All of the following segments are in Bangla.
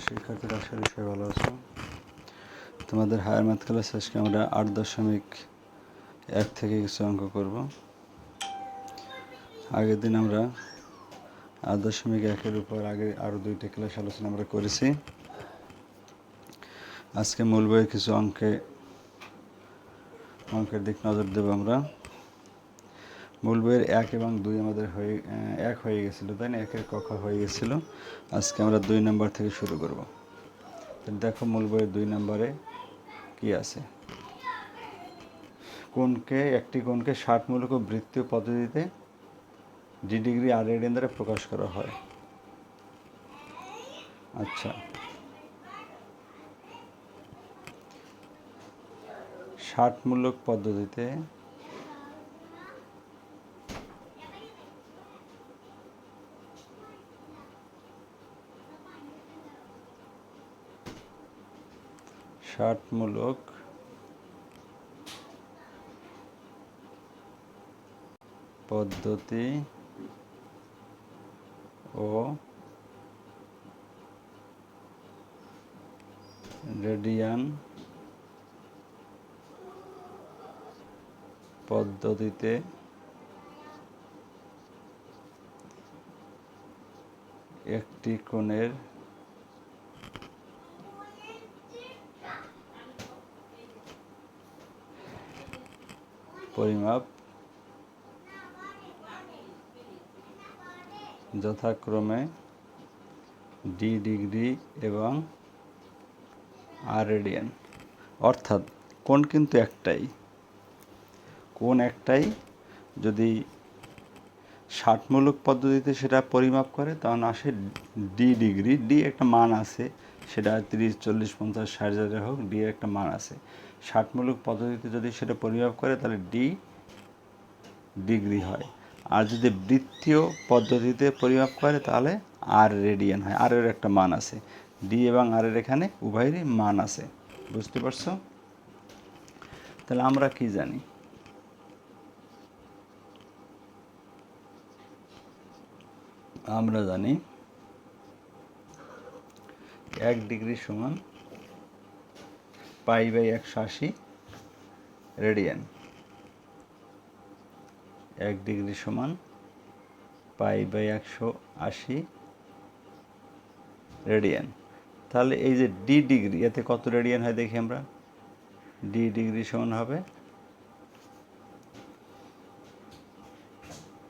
শিক্ষার্থীরা আশা করি সবাই ভালো আছো। তোমাদের হায়ার ম্যাথ ক্লাস আজকে আমরা 8.1 থেকে কিছু অঙ্ক করব। আগের দিন আমরা 8.1-এর উপর আগে আরও 2টা ক্লাস আলোচনা আমরা করেছি। আজকে মূল বইয়ের কিছু অঙ্কের দিক নজর দেব আমরা। মূল বইয়ের 1 এবং 2 আমাদের এক হয়ে গেছিলো, তাই না? 1-এর ক খ হয়ে গেছিলো। আজকে আমরা 2 নম্বর থেকে শুরু করব। দেখো মূল বইয়ের 2 নম্বরে কি আছে। একটি কোণকে 60-মূলক ও বৃত্তীয় পদ্ধতিতে ডি ডিগ্রি আর রেডিয়ান দ্বারা প্রকাশ করা হয়। আচ্ছা, 60-মূলক পদ্ধতিতে পদ্ধতি ও রেডিয়ান পদ্ধতিতে একটি কোণের পরিমাপ যথাক্রমে ডি ডিগ্রি এবং আর রেডিয়ান। অর্থাৎ কোণ কিন্তু একটাই, যদি 60-মূলক পদ্ধতিতে সেটা পরিমাপ করে তখন আসে ডি ডিগ্রি। ডি একটা মান আছে, সেটা 30, 40, 50, 60 যাই হোক, ডি এর একটা মান আছে। 60-মূলক পদ্ধতিতে যদি সেটা পরিমাপ করে তাহলে ডি ডিগ্রি হয়। আর যদি বৃত্তীয় পদ্ধতিতে পরিমাপ করে তাহলে আর রেডিয়ান হয়। আর এর একটা মান আছে, ডি এবং আর এর এখানে উভয়েরই মান আছে। বুঝতে পারছো? তাহলে আমরা কি জানি? আমরা জানি 1 ডিগ্রি সমান π/180 রেডিয়ান। 1 ডিগ্রি সমান π/180 রেডিয়ান। তাহলে এই যে ডি ডিগ্রি, এতে কত রেডিয়ান হয় দেখি আমরা। ডি ডিগ্রি সমান হবে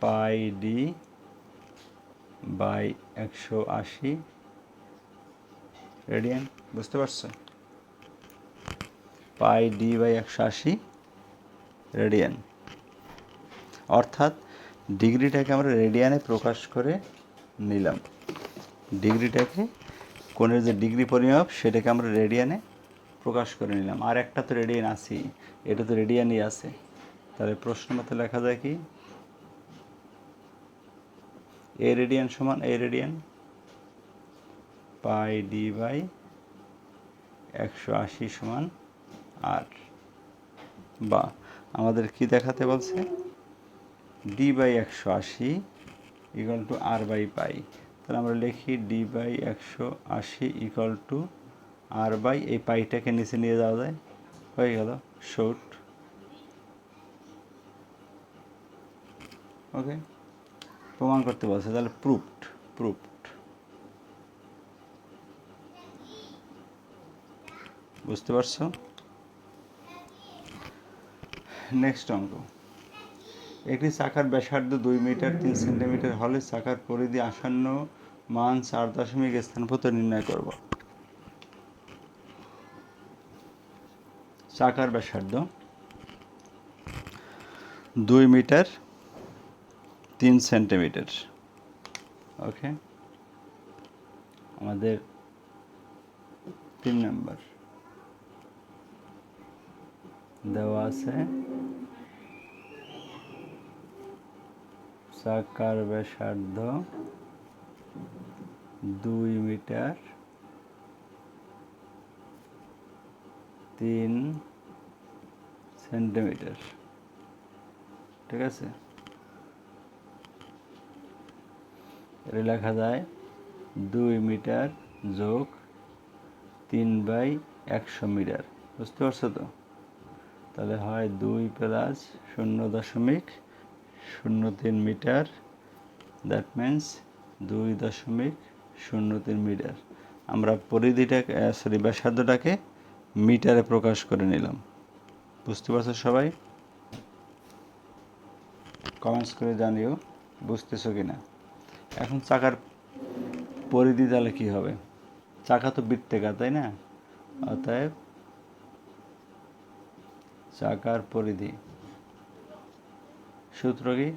πd/180 রেডিয়ান। বুঝতে পারছো? πd/180 radian. অর্থাৎ ডিগ্রিটাকে আমরা রেডিয়ানে প্রকাশ করে নিলাম। ডিগ্রিটাকে, কোণের যে ডিগ্রি পরিমাপ সেটাকে আমরা রেডিয়ানে প্রকাশ করে নিলাম। আর একটা তো রেডিয়ান আছেই, এটা তো রেডিয়ানই আছে। তাহলে প্রশ্ন মতে লেখা যায় কি? এ রেডিয়ান সমান এ রেডিয়ান πd/180 সমান আর। বা আমাদের কি দেখাতে বলছে? d/180 equal to r/π। তাহলে আমরা লিখি d/180 ইকুয়াল টু r/, এই পাইটাকে নিচে নিয়ে যাওয়া যায়, হয়ে গেল শর্ট। ওকে, প্রমাণ করতে বলছে, তাহলে প্রুফড। বুঝতে পারছো? নেক্সট অঙ্ক। একটি চাকার ব্যাসার্ধ 2 মিটার 3 সেন্টিমিটার হলে চাকার পরিধি আসন্ন মান 4 দশমিক স্থানপত্র নির্ণয় করব। চাকার ব্যাসার্ধ 2 মিটার 3 সেন্টিমিটার। ওকে, আমাদের 3 নম্বর দেওয়া আছে চাকার ব্যাসার্ধ 2 মিটার 3 সেন্টিমিটার। ঠিক আছে, এটা লেখা যায় 2 মিটার যোগ 3/100 মিটার। বুঝতে পারছো তো? তাহলে হয় 2 plus 0.03 metre, that means 2.03 metre. আমরা পরিধিটাকে ব্যাসার্ধটাকে মিটারে প্রকাশ করে নিলাম। বুঝতে পারছো সবাই? কমেন্টস করে জানিও বুঝতেছো কিনা। এখন চাকার পরিধি তাহলে কী হবে? চাকা তো বৃত্তাকার, তাই না? অতএব চাকার পরিধি সূত্র কি?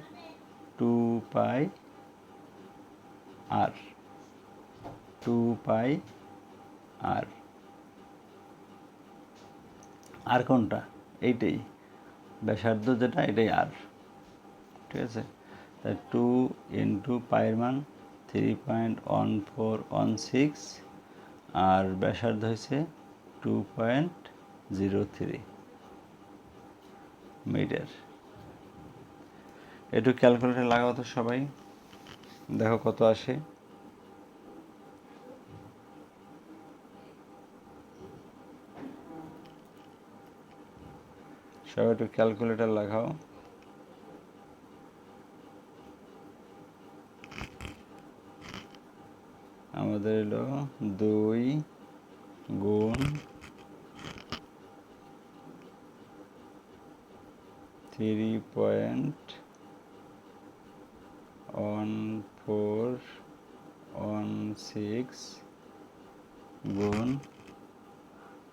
2πr। 2πr আর কোনটা? এইটাই ব্যাসার্ধ যেটা, এটাই আর। ঠিক আছে, তাই 2 ইন্টু পায়ের মান 3.1416 আর ব্যাসার্ধ হয়েছে 2.03 মিটার। একটু ক্যালকুলেটর লাগাও তো সবাই, দেখো কত আসে। সবাই একটু ক্যালকুলেটর লাগাও। আমাদের হলো 2 গুণ 3.1416 গুণ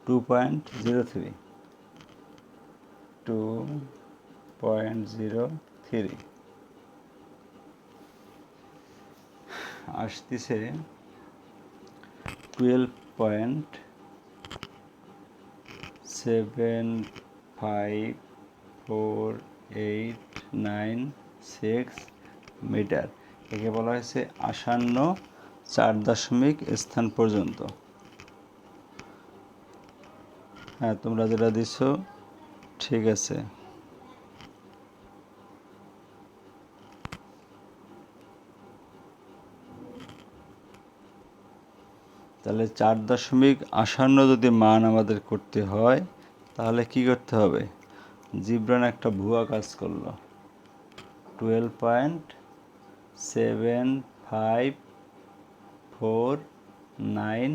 2.03 আসতেছে 12.75486 মিটার। একে বলা হয়েছে আসন্ন 4 দশমিক স্থান পর্যন্ত। হ্যাঁ, তোমরা যেটা দিচ্ছ ঠিক আছে। তাহলে 4 দশমিক আসন্ন যদি মান আমাদের করতে হয়, তাহলে কি করতে হবে? জিব্রান একটা ভুয়া কাজ করলো। 12.7549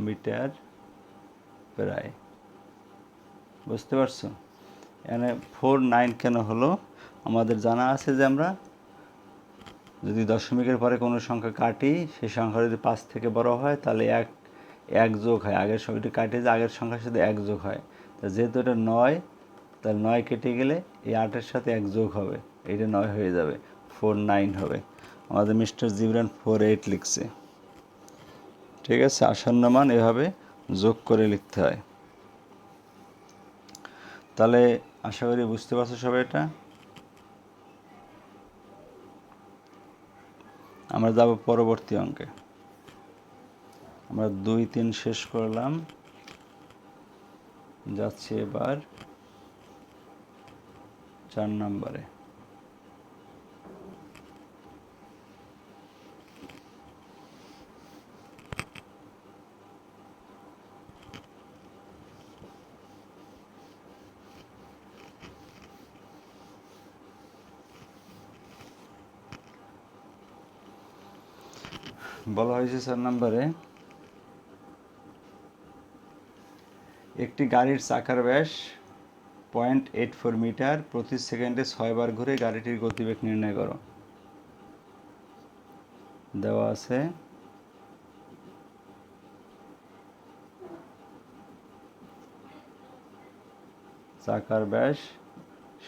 মিটার প্রায়। বুঝতে পারছো? এখানে 49 কেন হলো? আমাদের জানা আছে যে আমরা যদি দশমিকের পরে কোনো সংখ্যা কাটি, সেই সংখ্যা যদি 5 থেকে বড় হয় তাহলে এক যোগ হয়। আগের সংখ্যাটি কাটে যে আগের সংখ্যার সাথে 1 যোগ হয়। তা যেহেতু এটা 9, তাহলে 9 কেটে গেলে এই 8-এর সাথে 1 যোগ হবে, এইটা 9 হয়ে যাবে, 49 হবে। আমাদের মিস্টার জিবরান 48 লিখছে। ঠিক আছে, আসন্ন মান এভাবে যোগ করে লিখতে হয়। তাহলে আশা করি বুঝতে পারছো সবাই এটা। আমরা যাব পরবর্তী অঙ্কে। আমরা 2, 3 শেষ করলাম, যাচ্ছি এবার 4 নম্বরে। বলা হয়েছে 4 নম্বরে, একটি গাড়ির চাকার ব্যাস 0.84 মিটার, প্রতি সেকেন্ডে 6 বার ঘুরে গাড়িটির গতিবেগ নির্ণয় করো। দেওয়া আছে চাকার ব্যাস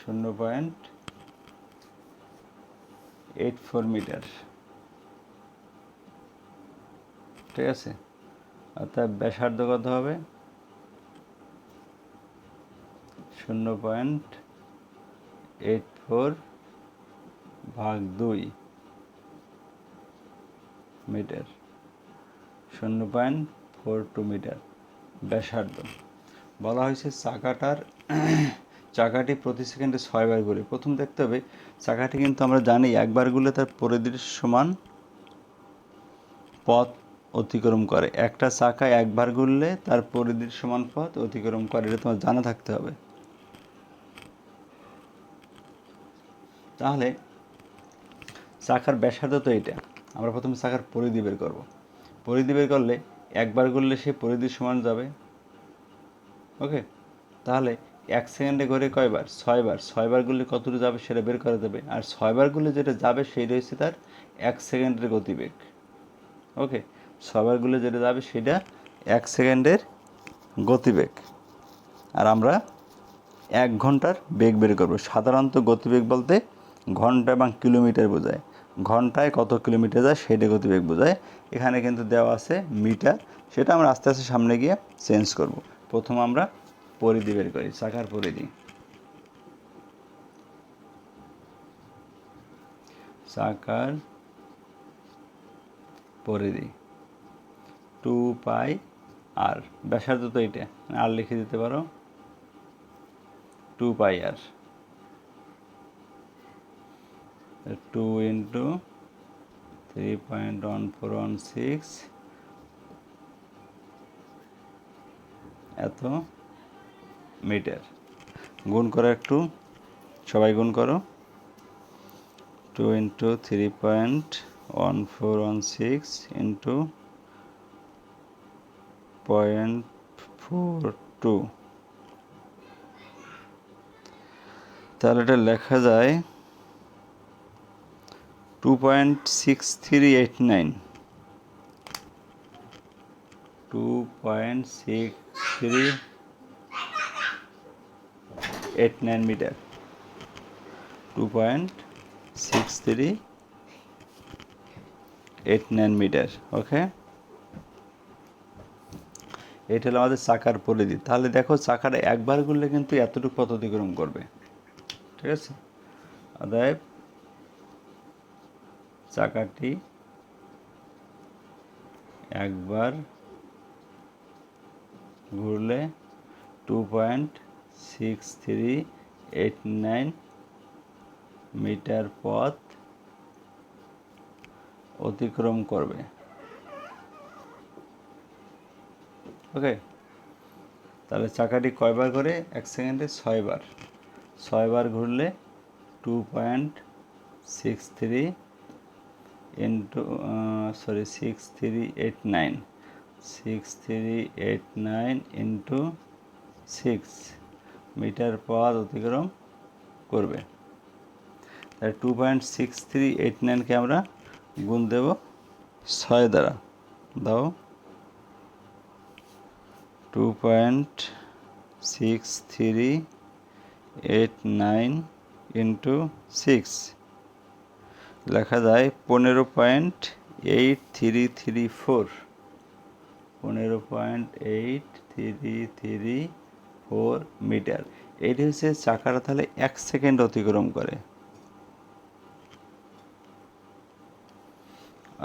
0.84 মিটার। ঠিক আছে, অর্থাৎ ব্যাসার্ধ কত হবে? 0.84 ভাগ 2 মিটার, 0.42 মিটার ব্যাসার্ধ। বলা হয়েছে চাকাটি প্রতি সেকেন্ডে 6 বার ঘুরে। প্রথম দেখতে হবে চাকাটি কিন্তু আমরা জানি একবার ঘুরলে তার পরিধির সমান পথ অতিক্রম করে। একটা চাকা একবার ঘুরলে তার পরিধির সমান পথ অতিক্রম করে, এটা তোমার জানা থাকতে হবে। তাহলে চাকার ব্যাসার্ধ তো এটা, আমরা প্রথমে চাকার পরিধি বের করব। পরিধি বের করলে একবার ঘুরলে সে পরিধির সমান যাবে। ওকে, তাহলে 1 সেকেন্ডে ঘুরে কয়বার? 6বার। 6বার ঘুরলে কতটুকু যাবে সেটা বের করা যাবে। আর 6বার ঘুরলে যেটা যাবে সেইটা হচ্ছে তার 1 সেকেন্ডের গতিবেগ। ওকে, 6বার ঘুরলে যেটা যাবে সেটা 1 সেকেন্ডের গতিবেগ। আর আমরা 1 ঘন্টার বেগ বের করব। সাধারণত গতিবেগ বলতে ঘন্টা এবং কিলোমিটার বোঝায়। ঘন্টায় কত কিলোমিটার যায় সেটা গতিবেগ বোঝায়। এখানে কিন্তু দেওয়া আছে মিটার, সেটা আমরা আস্তে আস্তে সামনে গিয়ে চেঞ্জ করব। প্রথম আমরা পরিধি বের করি, চাকার পরিধি। চাকার পরিধি 2 পাই আর, ব্যাসার্ধ তো এটা, আর লিখে দিতে পারো 2 পাই আর। 2 ইন্টু 3.1416 এত মিটার। গুণ করো একটু, সবাই গুণ করো। 2 ইন্টু 3.1416 ইন্টু 0.42, তাহলে এটা লেখা যায় 2.6389, 2.6389 মিটার। 2.6389 মিটার। ওকে, এটা হলো আমাদের চাকার পরিধি। তাহলে দেখো চাকাটা একবার ঘুরলে কিন্তু এতটুকু পথ অতিক্রম করবে। ঠিক আছে, অতএব চাকাটি একবার ঘুরলে 2.6389 মিটার পথ অতিক্রম করবে। ওকে, তাহলে চাকাটি কয়বার করে? 1 সেকেন্ডে 6বার। 6বার ঘুরলে 2.63 ইন্টু 6389 ইন্টু 6 মিটার পথ অতিক্রম করবে। তাই 2.6389কে আমরা গুণ দেব 6 দ্বারা। দাও 2.6389 ইন্টু 6 লেখা যায় 15.8334, 15.8334 মিটার। এটি হচ্ছে চাকাটা তাহলে 1 সেকেন্ড অতিক্রম করে।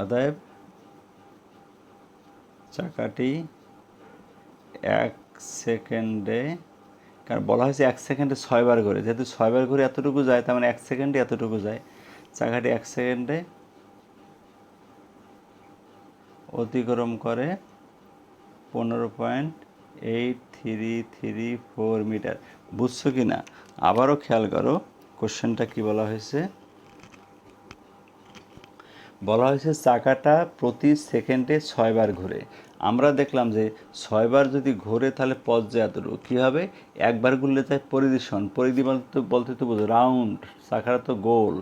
অতএব চাকাটি 1 সেকেন্ডে, কারণ বলা হয়েছে 1 সেকেন্ডে 6বার ঘুরে, যেহেতু 6বার ঘুরে এতটুকু যায়, তার মানে 1 সেকেন্ডে এতটুকু যায়। চাকাটি 1 সেকেন্ডে অতিক্রম করে 15.8334 মিটার। বুঝছো কি না? আবারও খেয়াল করো কোশ্চেনটা কি বলা হয়েছে। বলা হয়েছে চাকাটা প্রতি সেকেন্ডে 6বার ঘুরে। আমরা দেখলাম যে 6বার যদি ঘুরে তাহলে পথ যায় এতটুকু। কী হবে? একবার ঘুরলে তাই পরিধি সমান। পরিধি বলতে তো বোঝো রাউন্ড, চাকাটা তো গোল,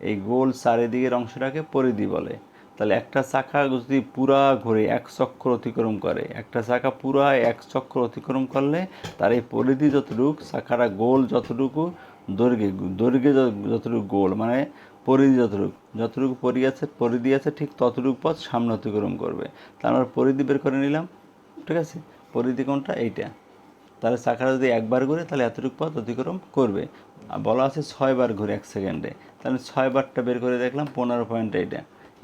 এই গোল চারিদিকের অংশটাকে পরিধি বলে। তাহলে একটা চাকা যদি পুরা ঘুরে 1 চক্র অতিক্রম করে, একটা চাকা পুরা 1 চক্র অতিক্রম করলে তার এই পরিধি যতটুকু, চাকাটা গোল যতটুকু, দৈর্ঘ্যে যতটুকু গোল, মানে পরিধি যতটুকু পরিধি আছে ঠিক ততটুকু পথ সামনে অতিক্রম করবে। তার আমরা পরিধি বের করে নিলাম। ঠিক আছে, পরিধি কোনটা? এইটা। তাহলে চাকাটা যদি একবার ঘুরে তাহলে এতটুকু পথ অতিক্রম করবে। আর বলা আছে 6বার ঘুরে 1 সেকেন্ডে, তাহলে 6বারটা বের করে দেখলাম 15 এইটা।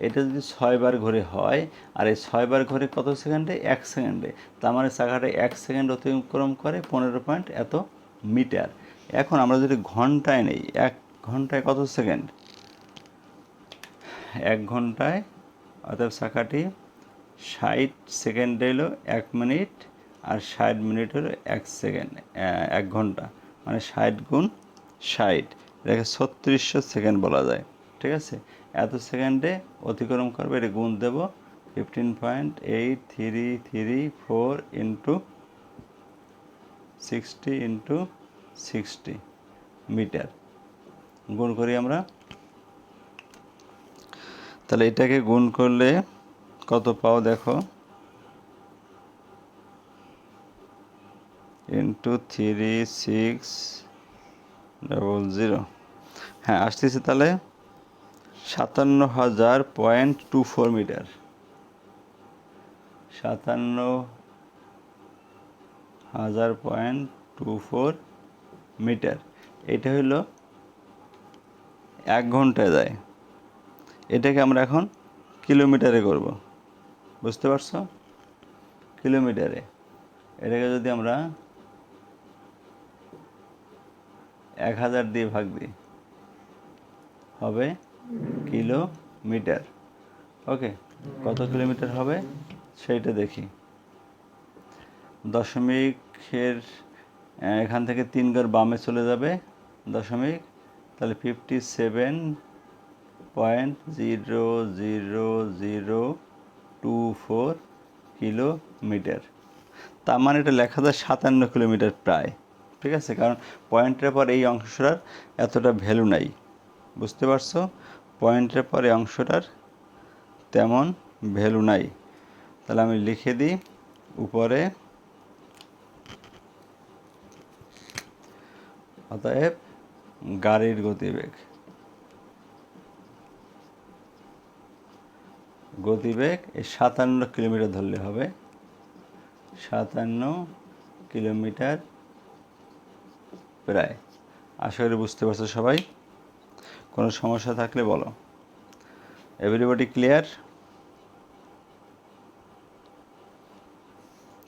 এটা যদি 6বার ঘুরে হয়, আর এই 6বার ঘুরে কত সেকেন্ডে? 1 সেকেন্ডে। তার মানে চাকাটা 1 সেকেন্ড অতিক্রম করে 15 এত মিটার। এখন আমরা যদি ঘন্টায় নেই, 1 ঘন্টায় কত সেকেন্ড? 1 ঘন্টায়, অর্থাৎ চাকাটি 60 সেকেন্ড হলো 1 মিনিট, আর 60 মিনিট হলো 1 সেকেন্ড, 1 ঘন্টা, মানে 60 × 60, এটাকে 3600 সেকেন্ড বলা যায়। ঠিক আছে, এত সেকেন্ডে অতিক্রম করবে, এটা গুণ দেব 15.8334 ইন্টু 60 মিটার, গুণ করি আমরা। তাহলে এটাকে গুণ করলে কত পাও দেখো, ইন্টু 3600, হ্যাঁ আসতেছে তাহলে 57,000.24 মিটার, 57,000.24 মিটার। এটা হলো 1 ঘন্টায় যায়। এটাকে আমরা এখন কিলোমিটারে করব, বুঝতে পারছো? কিলোমিটারে এটাকে যদি আমরা 1000 দিয়ে ভাগ দিই হবে কিলোমিটার। ওকে, কত কিলোমিটার হবে সেইটা দেখি। দশমিকের এখান থেকে 3 ঘর বামে চলে যাবে দশমিক, তাহলে 57.00024 কিলোমিটার। তার মানে এটা লেখা যায় 57 কিলোমিটার প্রায়। ঠিক আছে, কারণ পয়েন্টের পর এই অংশটার এতটা ভ্যালু নাই, বুঝতে পারছো? পয়েন্টের পর এই অংশটার তেমন ভ্যালু নাই। তাহলে আমি লিখে দিই উপরে, অতএব গাড়ির গতিবেগ এই 57 কিলোমিটার ধরলে হবে, 57 কিলোমিটার প্রায়। আশা করি বুঝতে পারছো সবাই। কোনো সমস্যা থাকলে বলো। Everybody clear?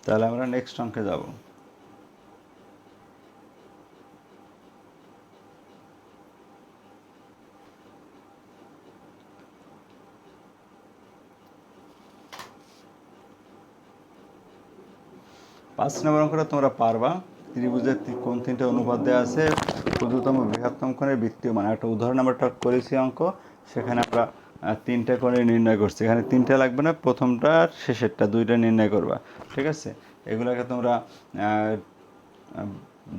তাহলে আমরা নেক্সট অঙ্কে যাব। পাঁচ নম্বর অঙ্কটা তোমরা পারবা। ত্রিভুজের কোন 3টে অনুপাত দেওয়া আছে, ক্ষুদ্রতম বৃহত্তম কোণের বৃত্তীয় মান। একটা উদাহরণ আমরা করেছি অঙ্ক, সেখানে আমরা 3টে কোণে নির্ণয় করছি। এখানে 3টে লাগবে না, প্রথমটা আর শেষেরটা 2টা নির্ণয় করবা। ঠিক আছে, এগুলোকে তোমরা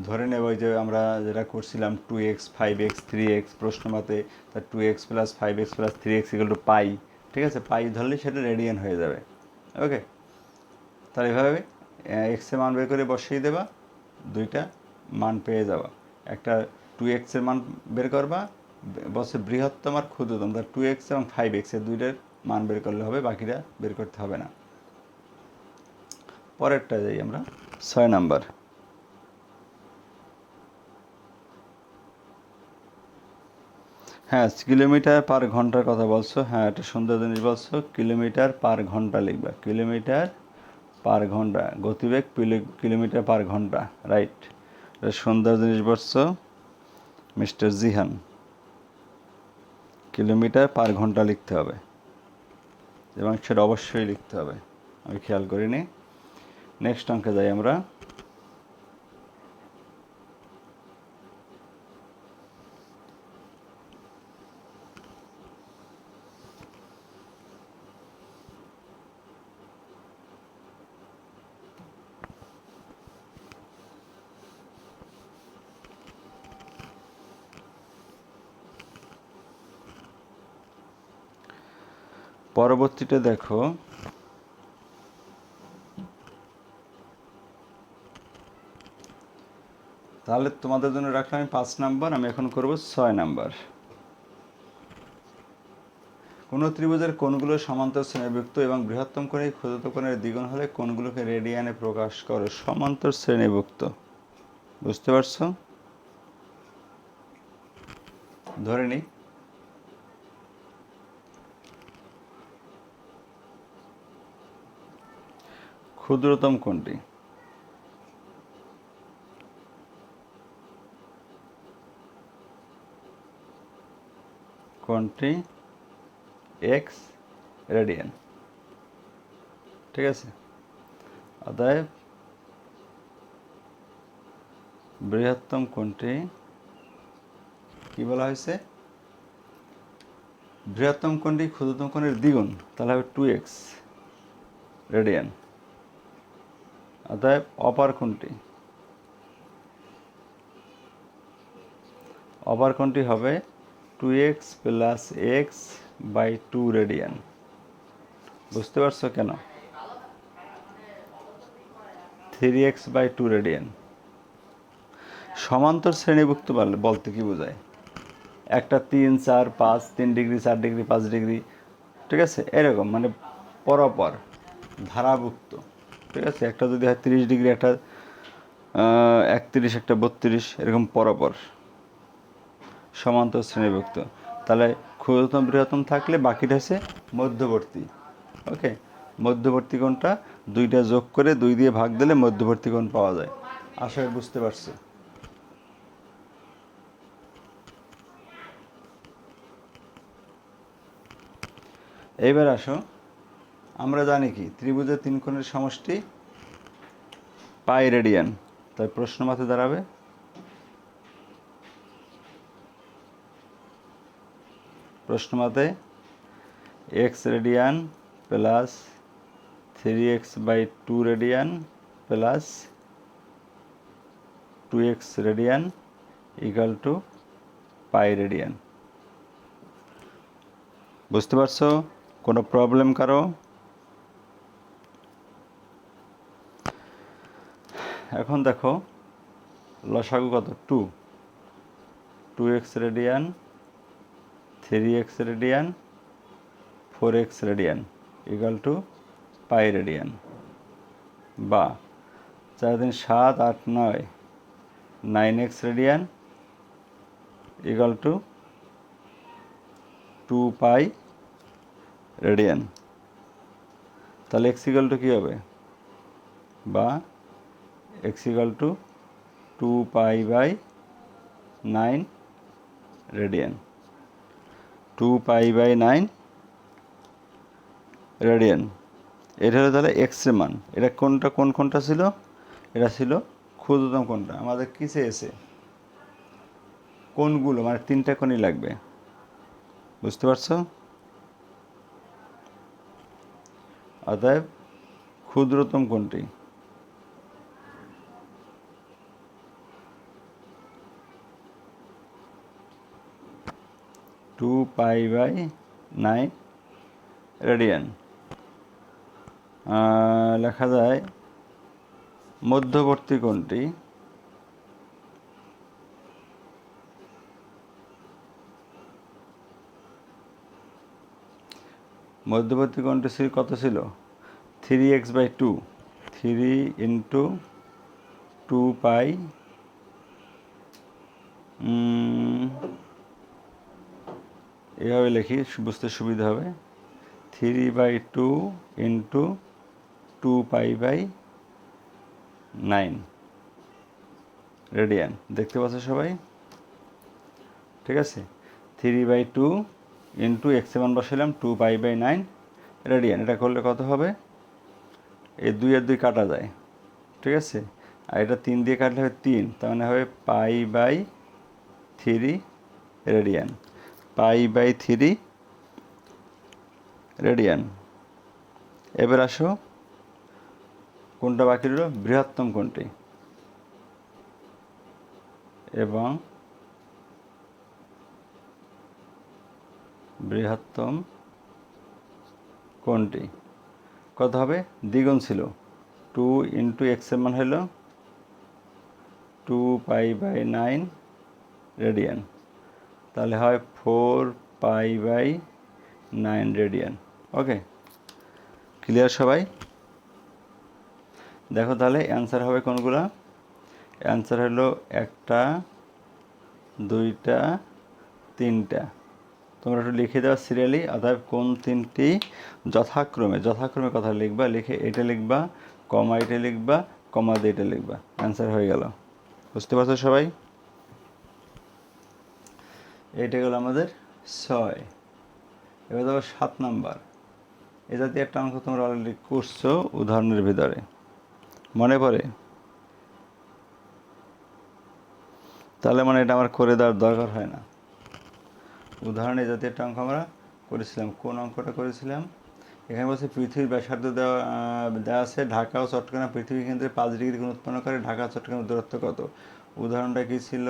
ধরে নেব যে আমরা যেটা করছিলাম 2x 5x 3x প্রশ্নমতে, তা 2x + 5x + 3x = পাই। ঠিক আছে, পাই ধরলে সেটা রেডিয়ান হয়ে যাবে। ওকে, তাহলে এভাবে এক্সের মান বের করে বসিয়ে দেবা, 2টা মান পেয়ে যাবা। একটা 2x এর মান বের করবা, বসে বৃহত্তম আর ক্ষুদ্রতম, তার 2x এবং 5x এর 2টার মান বের করলে হবে, বাকিটা বের করতে হবে না। পরেরটা যাই আমরা, 6 নাম্বার। হ্যাঁ, কিলোমিটার পার ঘন্টার কথা বলছো, হ্যাঁ এটা সুন্দর জিনিস বলছো, কিলোমিটার পার ঘন্টা লিখবা, কিলোমিটার পার ঘন্টা, গতিবেগ কিলোমিটার পার ঘন্টা, রাইট। এটা সুন্দর জিনিস বলছো মিস্টার জিহান, কিলোমিটার পার ঘন্টা লিখতে হবে এবং সেটা অবশ্যই লিখতে হবে, আমি খেয়াল করিনি। নেক্সট অঙ্কে যাই আমরা। পরবর্তীটা দেখো, তাহলে তোমাদের জন্য রাখলাম আমি 5 নাম্বার, আমি এখন করব 6 নাম্বার। কোন ত্রিভুজের কোণগুলো সমান্তর শ্রেণীভুক্ত এবং বৃহত্তম কোণে ক্ষুদ্রতম কোণের দ্বিগুণ হলে কোণগুলোকে রেডিয়ানে প্রকাশ করো। সমান্তর শ্রেণীভুক্ত, বুঝতে পারছো? ধরে নিই ক্ষুদ্রতম কোণটি, কোণটি x রেডিয়ান। ঠিক আছে? অতএব বৃহত্তম কোণটি কি বলা হয়েছে? বৃহত্তম কোণটি ক্ষুদ্রতম কোণের দ্বিগুণ, তাহলে হবে 2x রেডিয়ান। অতএব অপার কোণটি হবে 2x plus x by 2 radian. বুঝতে পারছো কেন? 3x by 2 radian. সমান্তর শ্রেণীভুক্ত বলতে কি বোঝায়? একটা 3, 4, 5, 3 ডিগ্রি, 4 ডিগ্রি, 5 ডিগ্রি, ঠিক আছে, এরকম মানে পরপর ধারাভুক্ত, ঠিক আছে? একটা যদি হয় 30 ডিগ্রি, একটা 31, একটা 32, এরকম পরপর সমান্তর শ্রেণীভুক্ত। তাহলে ক্ষুদ্রতম বৃহত্তম থাকলে বাকিটা হচ্ছে মধ্যবর্তী। ওকে, মধ্যবর্তী কোণটা দুইটা যোগ করে 2 দিয়ে ভাগ দিলে মধ্যবর্তী কোণ পাওয়া যায়। আশা করি বুঝতে পারছো। এইবার আসো, আমরা জানি কি ত্রিভুজের 3 কোণের সমষ্টি পাই রেডিয়ান। তাই প্রশ্ন মাথায় দাঁড়াবে x radian plus 3x by 2 radian plus 2x radian equal to pi radian. বুঝতে পারছো? কোনো প্রবলেম কারো? এখন দেখো লসাগু কত? 2x radian, 3x radian, 4x radian equal to pi radian, বা 4 3 7 8 9 9x radian equal to 2 pi radian. তাহলে x ইকুয়াল টু কী হবে? বা x equal to 2 pi by 9 radian. 2 pi by 9 radian. এটা হলো তাহলে এক্সের মান। এটা কোনটা ছিল? এটা ছিল ক্ষুদ্রতম কোণটা। আমাদের কী চেয়েছে? কোণগুলো, মানে 3টা কোণই লাগবে। বুঝতে পারছো? অতএব ক্ষুদ্রতম কোণটি টু পাই বাই 9 রেডিয়ান। লেখা যায় মধ্যবর্তী কোণটি কত ছিল? 3x বাই 2, 3 ইন্টু 2 পাই, এভাবে লিখি বুঝতে সুবিধা হবে, 3 by 2 into 2 pi by 9 radian. দেখতে পাচ্ছ সবাই? ঠিক আছে, 3 বাই 2 ইন্টু এক্সের মান বসালাম 2 পাই বাই 9 রেডিয়ান। এটা করলে কত হবে? এই 2 আর 2 কাটা যায়, ঠিক আছে? আর এটা 3 দিয়ে কাটলে হবে 3, তার মানে হবে pi by 3 radian. Pi by 3 radian. এবার আসো, কোনটা বাকি রইল? বৃহত্তম কোণটি। এবং বৃহত্তম কোণটি কত হবে? দ্বিগুণ ছিল, 2 ইন্টু এক্সের মান হলো 2 পাই বাই 9 রেডিয়ান। তাহলে হয় 4 pi by 9 radian. Okay, clear সবাই? দেখো তাহলে অ্যান্সার হবে কোনগুলো? অ্যান্সার হলো 1টা, 2টা, 3টা। তোমরা একটু লিখে দেওয়া সিরিয়ালি। অর্থাৎ কোন 3টি যথাক্রমে কথা লিখবা, লিখে এটা লিখবা, কমা এটা লিখবা, কমা দিয়ে এটা লিখবা। অ্যান্সার হয়ে গেল। বুঝতে পারছো সবাই? এইটা গেল আমাদের 6। এবার দেখো 7 নাম্বার। এ জাতীয় একটা অঙ্ক তোমরা অলরেডি করছো উদাহরণের ভিতরে, মনে পড়ে? তাহলে মানে এটা আমার করে দেওয়ার দরকার হয় না। উদাহরণে এই জাতীয় একটা অঙ্ক আমরা করেছিলাম। কোন অঙ্কটা করেছিলাম? এখানে বলছে পৃথিবীর ব্যাসার্ধ দেওয়া আছে, ঢাকা ও চট্টগ্রাম পৃথিবী কেন্দ্রে 5 ডিগ্রি কোণ উৎপন্ন করে, ঢাকা চট্টগ্রামের দূরত্ব কত? উদাহরণটা কি ছিল?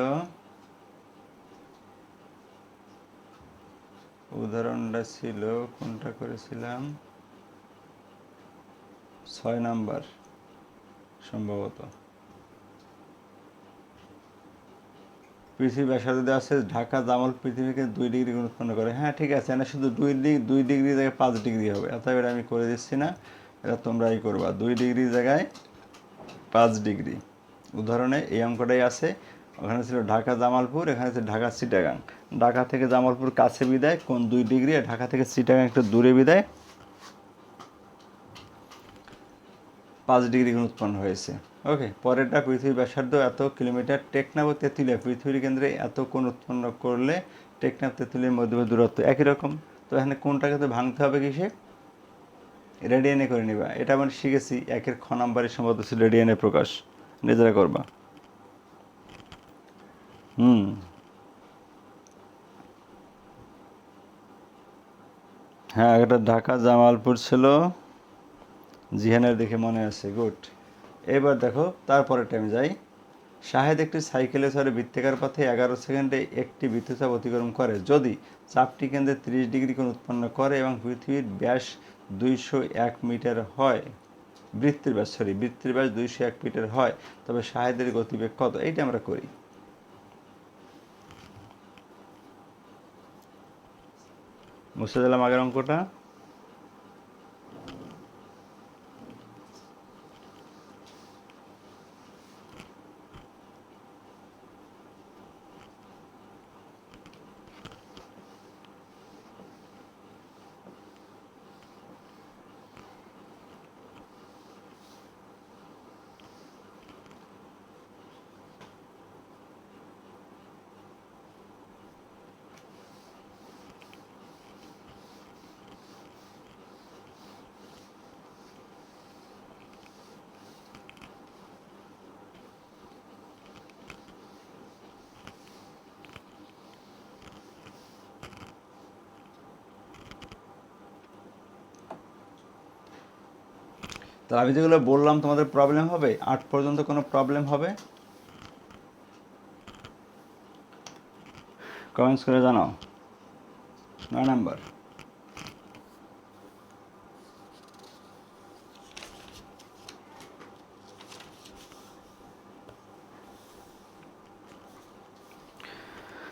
উদাহরণটা ছিল কোনটা করেছিলাম? 6 নাম্বার সম্ভবত। পৃথিবীর ব্যাসার্ধ দেওয়া আছে, ঢাকা জামল পৃথিবীকে 2 ডিগ্রি কোণ উৎপন্ন করে। হ্যাঁ ঠিক আছে, না শুধু 2 ডিগ্রি জায়গায় 5 ডিগ্রি হবে, অতএব এটা আমি করে দিচ্ছি না, এটা তোমরাই করবা। 2 ডিগ্রি জায়গায় 5 ডিগ্রি। উদাহরণে এই অঙ্কটাই আছে। ওখানে ছিল ঢাকা জামালপুর, এখানে আছে ঢাকা চিটাগাং। ঢাকা থেকে জামালপুর কাছে বিদায় কোণ 2 ডিগ্রি, আর ঢাকা থেকে চিটাগাং একটু দূরে বিদায় 5 ডিগ্রি কোণ উৎপন্ন হয়েছে। ওকে, পরেরটা পৃথিবীর ব্যাসার্ধ এত কিলোমিটার, টেকনাফ ও তেঁতুলিয়া পৃথিবীর কেন্দ্রে এত কোণ উৎপন্ন করলে টেকনাফ তেঁতুলিয়ার মধ্যবর্তী দূরত্ব একই রকম। তো এখানে কোণটাকে তো ভাঙতে হবে কিসে? রেডিয়ানে করে নিবা। এটা আমরা শিখেছি, 1-এর খ নাম্বারের সম্ভবত ছিল রেডিয়ানে প্রকাশ, নিজেরা করবা। হ্যাঁ, এটা ঢাকা জামালপুর ছিল, জিহানের দেখে মনে আছে, গুড। এবার দেখো তারপরেরটা আমি যাই। শাহেদ একটি সাইকেলে চড়ে বৃত্তাকার পথে 11 সেকেন্ডে একটি বৃত্তচাপ অতিক্রম করে যদি চাপটি কেন্দ্রে 30 ডিগ্রি কোণ উৎপন্ন করে এবং পৃথিবীর ব্যাস 201 মিটার হয়, বৃত্তের ব্যাস 201 মিটার হয়, তবে শাহেদের গতিবেগ কত? এইটা আমরা করি। মুছে দিলাম আগের অঙ্কটা। তাহলে আমি যেগুলো বললাম তোমাদের প্রবলেম হবে? 8 পর্যন্ত কোনো প্রবলেম হবে? কমেন্টস করে জানাও। 9 নাম্বার।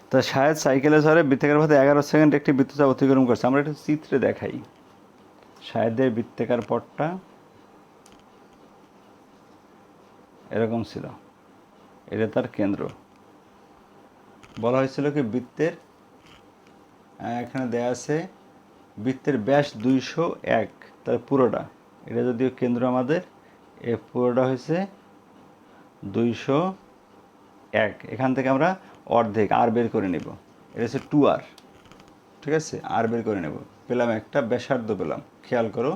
তা শাহেদ সাইকেলে চড়ে বৃত্তাকার পথে 11 সেকেন্ড একটি বৃত্তচাপ অতিক্রম করছে। আমরা একটু চিত্রে দেখাই। শাহেদের বৃত্তাকার পথটা এরকম ছিল, এটা তার কেন্দ্র। বলা হয়েছিল কি বৃত্তের, এখানে দেয়া আছে বৃত্তের ব্যাস 201, তার পুরোটা, এটা যদিও কেন্দ্র আমাদের, এ পুরোটা হয়েছে 201। এখান থেকে আমরা অর্ধেক আর বের করে নেব, এটা হচ্ছে 2r, ঠিক আছে? আর বের করে নেব, পেলাম একটা ব্যাসার্ধ পেলাম। খেয়াল করো,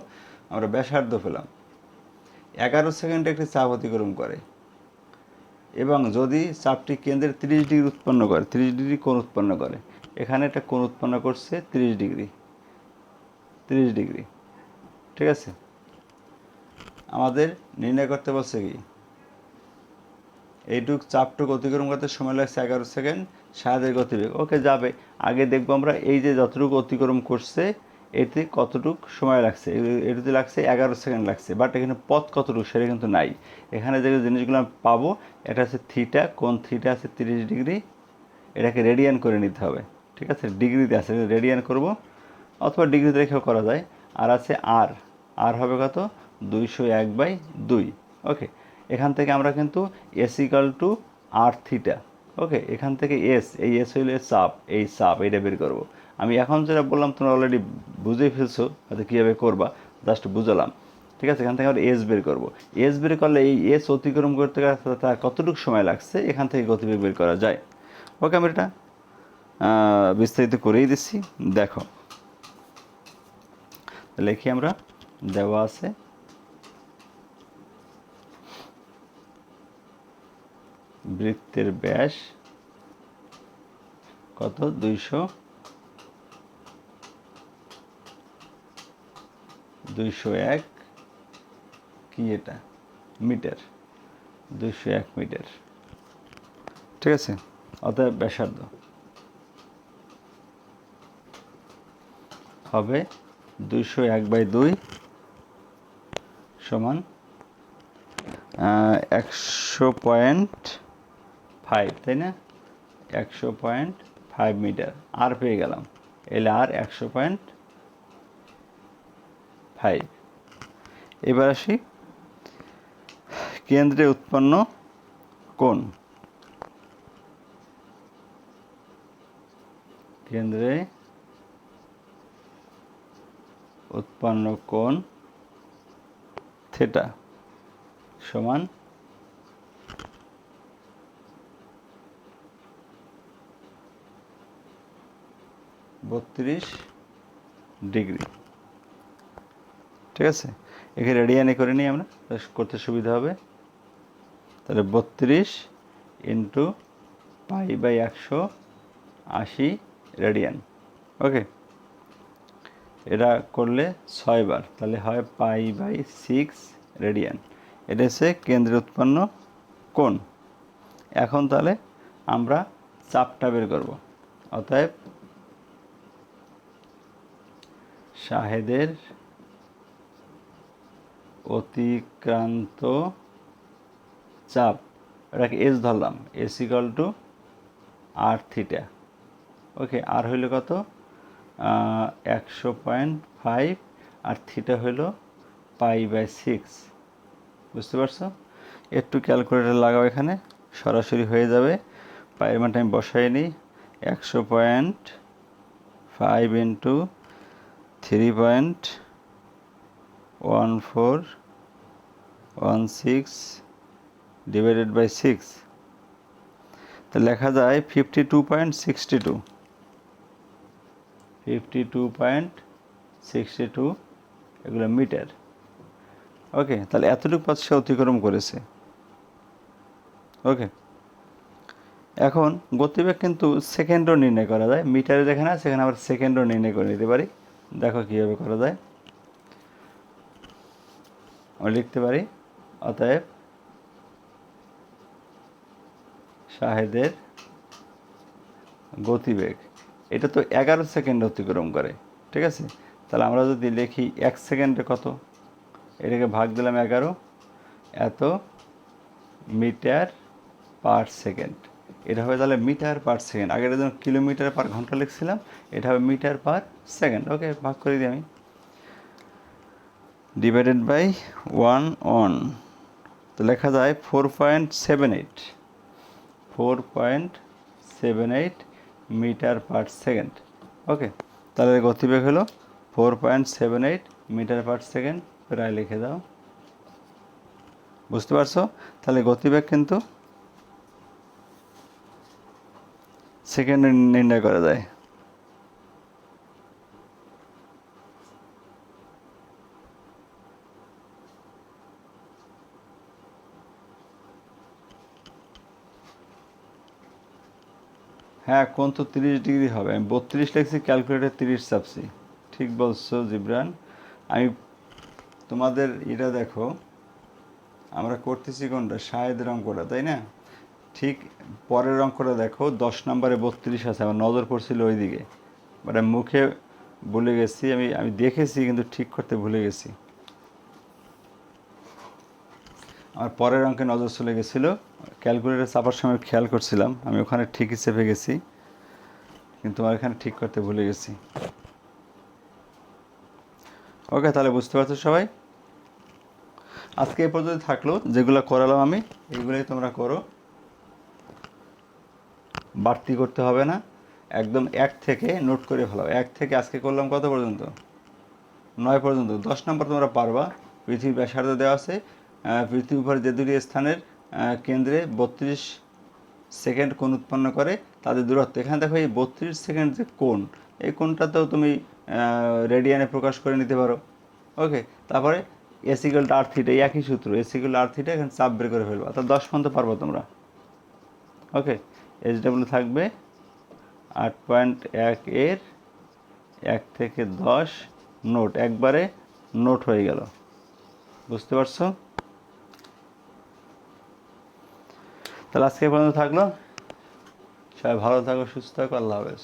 আমরা ব্যাসার্ধ পেলাম। 11 সেকেন্ডে একটি চাপ অতিক্রম করে এবং যদি চাপটি কেন্দ্রের 30 ডিগ্রি উৎপন্ন করে, 30 ডিগ্রি কোণ উৎপন্ন করে, এখানে একটা কোণ উৎপন্ন করছে 30 ডিগ্রি, 30 ডিগ্রি, ঠিক আছে? আমাদের নির্ণয় করতে বলছে কি এইটুক চাপটুক অতিক্রম করতে সময় লাগছে 11 সেকেন্ড, শাহেদের গতিবেগ। ওকে, যাবে। আগে দেখবো আমরা এই যে যতটুকু অতিক্রম করছে এতে কতটুকু সময় লাগছে। এটাতে লাগছে 11 সেকেন্ড লাগছে, বাট এখানে পথ কতটুকু সেটা কিন্তু নাই। এখানে যে জিনিসগুলো আমি পাবো, এটা হচ্ছে থিটা, কোণ থিটা আছে 30 ডিগ্রি, এটাকে রেডিয়ান করে নিতে হবে, ঠিক আছে? ডিগ্রিতে আছে, রেডিয়ান করব অথবা ডিগ্রিতে রেখেও করা যায়। আর আছে আর, আর হবে কত? 201/2। ওকে, এখান থেকে আমরা কিন্তু S equal two R theta. Okay, এখান থেকে এস, এই এস হইলে চাপ, এই চাপ এটা বের করবো। আমি এখন যেটা বললাম তোমরা অলরেডি বুঝে ফেলছো, হয়তো কীভাবে করবা, জাস্ট বুঝালাম, ঠিক আছে? এখান থেকে আমরা এস বের করবো। এস বের করলে এই এস অতিক্রম করতে তার কতটুকু সময় লাগছে এখান থেকে গতিবেগ বের করা যায়। ওকে, আমি এটা বিস্তারিত করেই দিচ্ছি, দেখো। লিখি আমরা, দেওয়া আছে বৃত্তের ব্যাস কত 201 কি এটা মিটার, 201 মিটার। ঠিক আছে, অতএব ব্যাসার্ধ হবে 201/2 সমান 100.5, তাই না? 100.5 মিটার। আর পেয়ে গেলাম, এলে আর 100.5। এবার আসি কেন্দ্রে উৎপন্ন কোণ। কেন্দ্রে উৎপন্ন কোণ থিটা সমান 32 ডিগ্রি। ঠিক আছে, এখানে রেডিয়ানে করে নিই আমরা, করতে সুবিধা হবে। তাহলে 32 ইন্টু π/180 রেডিয়ান। ওকে, এটা করলে 6 বার, তাহলে হয় π/6 রেডিয়ান। এটা হচ্ছে কেন্দ্রে উৎপন্ন কোণ। এখন তাহলে আমরা চাপটা বের করব। অতএব শাহেদের অতিক্রান্ত চাপ, এটাকে এস ধরলাম, S equal two R theta. Okay, আর হইল কত 100.5 আর থিটা হইল π/6। বুঝতে পারছো? একটু ক্যালকুলেটর লাগাও, এখানে সরাসরি হয়ে যাবে। পায়ের মানটা আমি বসাই নিই, 100.5 ইন্টু 3.1416 ডিভাইডেড বাই 6, তো লেখা যায় 52.62 এগুলো মিটার। ওকে, তাহলে এতটুকু পথ সে অতিক্রম করেছে। ওকে, এখন গতিবেগ কিন্তু সেকেন্ডও নির্ণয় করা যায়, মিটারে যেখানে আছে সেখানে আবার সেকেন্ডও নির্ণয় করে নিতে পারি। দেখো কীভাবে করা যায়, আমি লিখতে পারি অতএব শাহেদের গতিবেগ, এটা তো 11 সেকেন্ড অতিক্রম করে। ঠিক আছে, তাহলে আমরা যদি লিখি 1 সেকেন্ডে কত, এটাকে ভাগ দিলাম 11, এত মিটার পার সেকেন্ড। এটা হবে তাহলে মিটার পার সেকেন্ড। আগের জন্য কিলোমিটার পার ঘন্টা লিখছিলাম, এটা হবে মিটার পার সেকেন্ড। ওকে, ভাগ করে দিই আমি, ডিভাইডেড বাই 1 তো লেখা যায় 4.78 মিটার পার সেকেন্ড। ওকে, তাহলে গতিবেগ হলো 4.78 মিটার পার সেকেন্ড। প্রায় লিখে দাও। বুঝতে পারছো? তাহলে গতিবেগ কিন্তু সেকেন্ডে নির্ণয় করা যায়। হ্যাঁ, কোণ তো 30 ডিগ্রি হবে। আমি 32 লিখছি, ক্যালকুলেটর 30 চাপছি। ঠিক বলছো জিবরান। আমি তোমাদের এটা দেখো, আমরা করতেছি কোনটা, শাহেদের অঙ্কটা, তাই না? ঠিক পরের অঙ্কটা দেখো, 10 নম্বরে 32 আছে, আমার নজর পড়ছিল ওই দিকে, মানে মুখে ভুলে গেছি। আমি দেখেছি কিন্তু ঠিক করতে ভুলে গেছি। আমার পরের অঙ্কে নজর চলে গেছিলো, ক্যালকুলেটর চাপার সময় খেয়াল করছিলাম, আমি ওখানে ঠিকই চেপে গেছি, কিন্তু আমার এখানে ঠিক করতে ভুলে গেছি। ওকে, তাহলে বুঝতে পারছো সবাই? আজকে এই পর্যন্ত থাকলো, যেগুলো করালাম আমি এইগুলোই তোমরা করো, বাড়তি করতে হবে না। একদম 1 থেকে নোট করে ফেলাও। 1 থেকে আজকে করলাম কত পর্যন্ত, 9 পর্যন্ত। 10 নম্বর তোমরা পারবা। পৃথিবীর ব্যাসার্ধ দেওয়া আছে, পৃথিবীর উপর যে দুটি স্থানের কেন্দ্রে 32 সেকেন্ড কোণ উৎপন্ন করে তাদের দূরত্ব। এখানে দেখো এই 32 সেকেন্ড যে কোণ, এই কোণটাতেও তুমি রেডিয়ানে প্রকাশ করে নিতে পারো। ওকে, তারপরে S equal to R theta, এই একই সূত্র, S equal to R theta, এখানে চাপ বের করে ফেলবো, অর্থাৎ 10 পর্যন্ত পারবো তোমরা। ওকে, SW থাকবে 8.1 এর 1 থেকে 10 নোট, একবারে নোট হয়ে গেল। বুঝতে পারছো? তাহলে আজকে পর্যন্ত থাকলো। সবাই ভালো থাকো, সুস্থ থাকো, আল্লাহ হাফেজ।